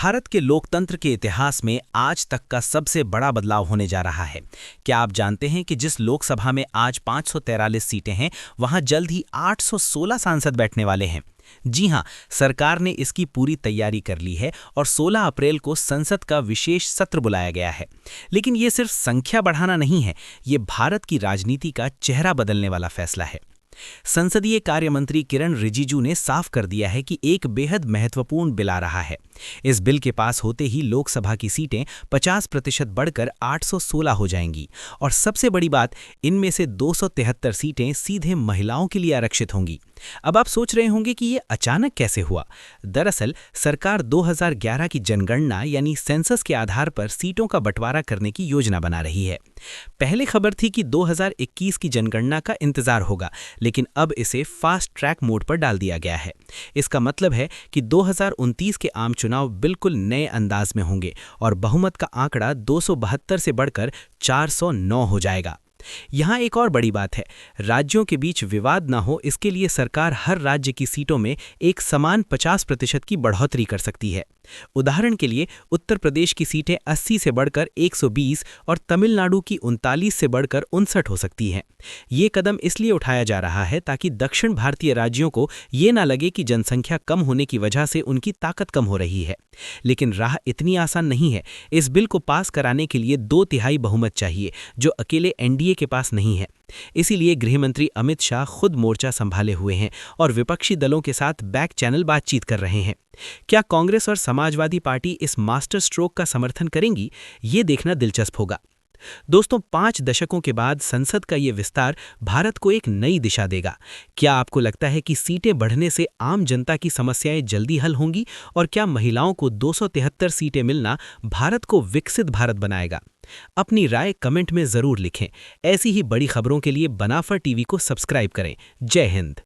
भारत के लोकतंत्र के इतिहास में आज तक का सबसे बड़ा बदलाव होने जा रहा है। क्या आप जानते हैं कि जिस लोकसभा में आज 543 सीटें हैं, वहां जल्द ही 816 सांसद बैठने वाले हैं। जी हां, सरकार ने इसकी पूरी तैयारी कर ली है और 16 अप्रैल को संसद का विशेष सत्र बुलाया गया है। लेकिन ये सिर्फ संख्या बढ़ाना नहीं है, ये भारत की राजनीति का चेहरा बदलने वाला फैसला है। संसदीय कार्य मंत्री किरण रिजिजू ने साफ कर दिया है कि एक बेहद महत्वपूर्ण बिल आ रहा है। इस बिल के पास होते ही लोकसभा की सीटें 50% बढ़कर 816 हो जाएंगी और सबसे बड़ी बात, इनमें से 273 सीटें सीधे महिलाओं के लिए आरक्षित होंगी। अब आप सोच रहे होंगे कि ये अचानक कैसे हुआ। दरअसल सरकार 2011 की जनगणना यानी सेंसस के आधार पर सीटों का बंटवारा करने की योजना बना रही है। पहले खबर थी कि 2021 की जनगणना का इंतजार होगा, लेकिन अब इसे फास्ट ट्रैक मोड पर डाल दिया गया है। इसका मतलब है कि 2029 के आम चुनाव बिल्कुल नए अंदाज में होंगे और बहुमत का आंकड़ा 272 से बढ़कर 409 हो जाएगा। यहाँ एक और बड़ी बात है, राज्यों के बीच विवाद ना हो, इसके लिए सरकार हर राज्य की सीटों में एक समान 50% की बढ़ोतरी कर सकती है। उदाहरण के लिए उत्तर प्रदेश की सीटें 80 से बढ़कर 120 और तमिलनाडु की 39 से बढ़कर 59 हो सकती हैं। ये कदम इसलिए उठाया जा रहा है ताकि दक्षिण भारतीय राज्यों को ये ना लगे कि जनसंख्या कम होने की वजह से उनकी ताकत कम हो रही है। लेकिन राह इतनी आसान नहीं है। इस बिल को पास कराने के लिए 2/3 बहुमत चाहिए, जो अकेले एनडीए के पास नहीं है। इसीलिए गृहमंत्री अमित शाह खुद मोर्चा संभाले हुए हैं और विपक्षी दलों के साथ बैक चैनल बातचीत कर रहे हैं। क्या कांग्रेस और समाजवादी पार्टी इस मास्टर स्ट्रोक का समर्थन करेंगी? ये देखना दिलचस्प होगा। दोस्तों, 5 दशकों के बाद संसद का ये विस्तार भारत को एक नई दिशा देगा। क्या आपको लगता है कि सीटें बढ़ने से आम जनता की समस्याएं जल्दी हल होंगी और क्या महिलाओं को 273 सीटें मिलना भारत को विकसित भारत बनाएगा? अपनी राय कमेंट में जरूर लिखें। ऐसी ही बड़ी खबरों के लिए बनाफा टीवी को सब्सक्राइब करें। जय हिंद।